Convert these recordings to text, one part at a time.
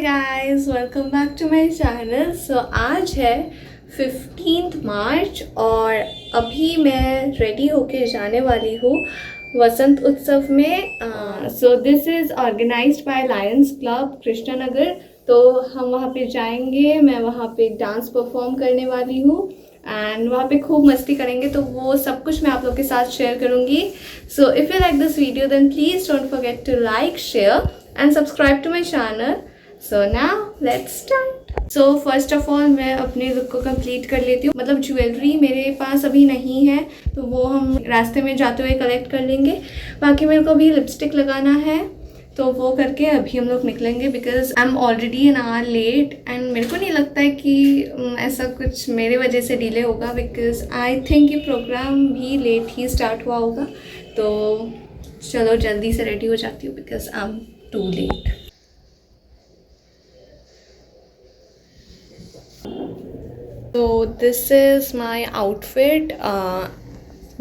Guys, welcome back to my channel. So आज है 15 मार्च और अभी मैं रेडी होके जाने वाली हूँ वसंत उत्सव में। So this is organized by Lions Club Krishnanagar. तो हम वहाँ पे जाएंगे, मैं वहाँ पे डांस परफॉर्म करने वाली हूँ एंड वहाँ पे खूब मस्ती करेंगे। तो वो सब कुछ मैं आप लोग के साथ शेयर करूँगी। So if you like this video then please don't forget to like, share and subscribe to my channel. So now let's start. So first of all मैं अपने लुक को कंप्लीट कर लेती हूँ। मतलब ज्वेलरी मेरे पास अभी नहीं है, तो वो हम रास्ते में जाते हुए कलेक्ट कर लेंगे। बाकी मेरे को अभी लिपस्टिक लगाना है, तो वो करके अभी हम लोग निकलेंगे because I am already an hour late and मेरे को नहीं लगता है कि ऐसा कुछ मेरे वजह से डिले होगा, बिकॉज आई थिंक ये प्रोग्राम भी लेट ही स्टार्ट हुआ होगा। तो चलो जल्दी से रेडी हो जाती हूँ because I M to late. तो दिस इज़ माई आउटफिट।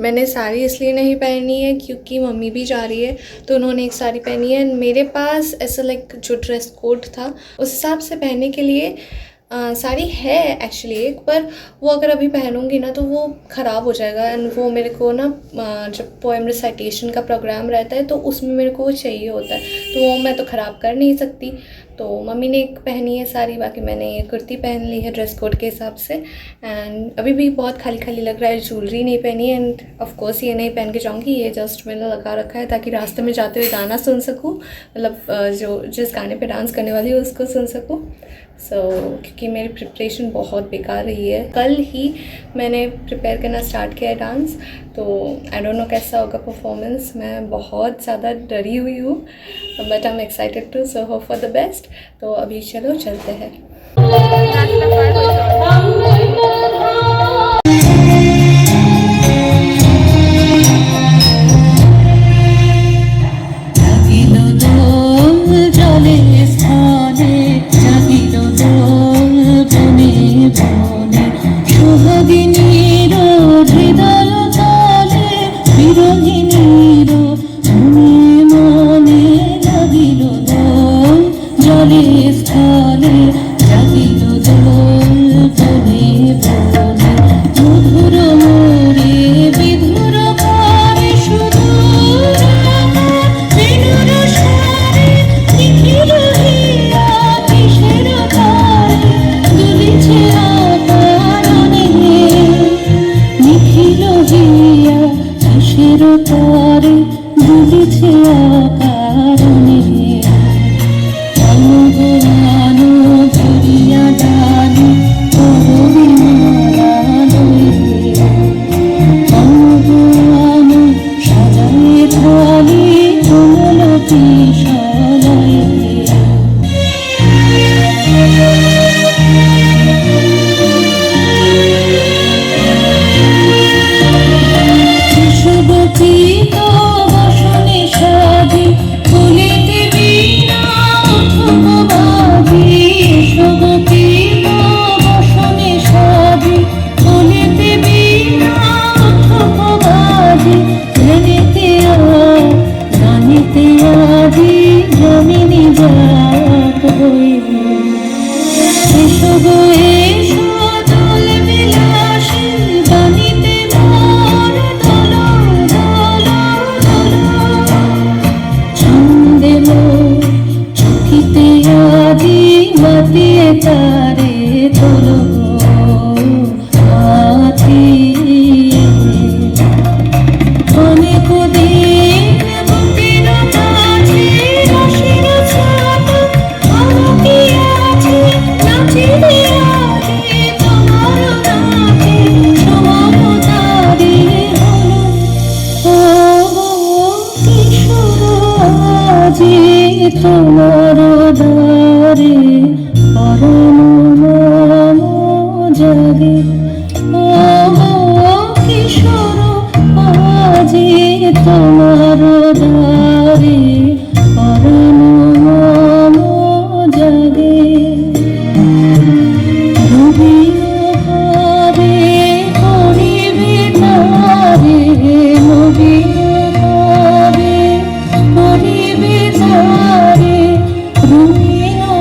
मैंने साड़ी इसलिए नहीं पहनी है क्योंकि मम्मी भी जा रही है, तो उन्होंने एक साड़ी पहनी है। मेरे पास ऐसा लाइक जो ड्रेस कोड था उस हिसाब से पहनने के लिए साड़ी है एक्चुअली एक, पर वो अगर अभी पहनूंगी ना तो वो ख़राब हो जाएगा। एंड वो मेरे को ना जब पोएम रिसाइटेशन का प्रोग्राम रहता है तो उसमें मेरे को वो चाहिए होता है, तो वो मैं तो ख़राब कर नहीं सकती। तो मम्मी ने एक पहनी है साड़ी, बाकी मैंने ये कुर्ती पहन ली है ड्रेस कोड के हिसाब से। एंड अभी भी बहुत खाली खाली लग रहा है, ज्वेलरी नहीं पहनी है एंड ऑफ कोर्स ये नहीं पहन के जाऊँगी। ये जस्ट मैंने लगा रखा है ताकि रास्ते में जाते हुए गाना सुन सकूँ, मतलब जो जिस गाने पे डांस करने वाली हूँ उसको सुन सकूँ। क्योंकि मेरी प्रिपरेशन बहुत बेकार रही है। कल ही मैंने प्रिपेयर करना स्टार्ट किया है डांस, तो आई डोंट नो कैसा होगा परफॉर्मेंस। मैं बहुत ज़्यादा डरी हुई हूँ, but I am excited too, so hope for the best. तो अभी चलो चलते हैं। তোমার দ্বারে পরম মম জাগে, ও কিশোর আজি তোমার দ্বারে পরম মম জাগে। রবিও ভাবে করিবে তারে, রবিও ভাবে করিবে তারে, রবিও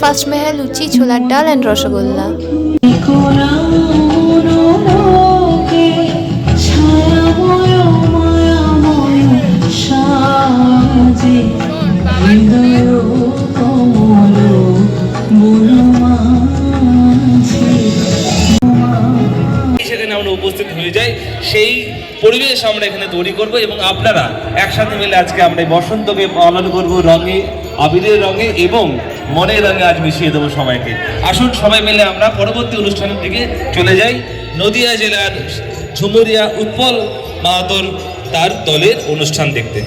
फर्स्ट में है Luche, chhola dal and rasgulla. লোকে ছায়াময় মায়াময় সাজে হৃদয় কমল মনোমাঝে সেখানে আমরা উপস্থিত হয়ে যাই, সেই পরিবেশ আমরা এখানে তৈরি করব এবং আপনারা একসাথে মিলে আজকে আমরা এই বসন্তকে পালন করব রঙে, আবিরের রঙে এবং মনের রঙে আজ মিশিয়ে দেবো সবাইকে। আসুন সবাই মিলে আমরা পরবর্তী অনুষ্ঠানের দিকে চলে যাই। নদিয়া জেলার ঝুমুরিয়া উৎপল মাহাতোর তার দলের অনুষ্ঠান দেখতে।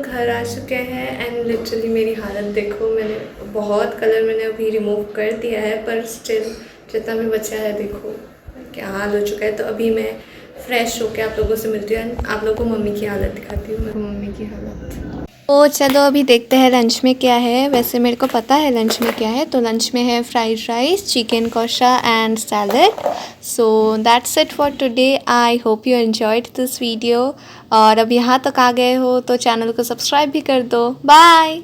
घर आ चुके हैं एंड लिटरली मेरी हालत देखो, मैंने बहुत कलर मैंने अभी रिमूव कर दिया है पर स्टिल जितना भी बचा है देखो क्या हाल हो चुका है। तो अभी मैं फ्रेश होके आप लोगों से मिलती हूँ एंड आप लोगों को मम्मी की हालत दिखाती हूँ। मम्मी की हालत तो चलो अभी देखते हैं लंच में क्या है। वैसे मेरे को पता है लंच में क्या है, तो लंच में है fried rice, chicken kosha and salad. So that's it for today. I hope you enjoyed this video और अब यहाँ तक आ गए हो तो चैनल को सब्सक्राइब भी कर दो। बाय।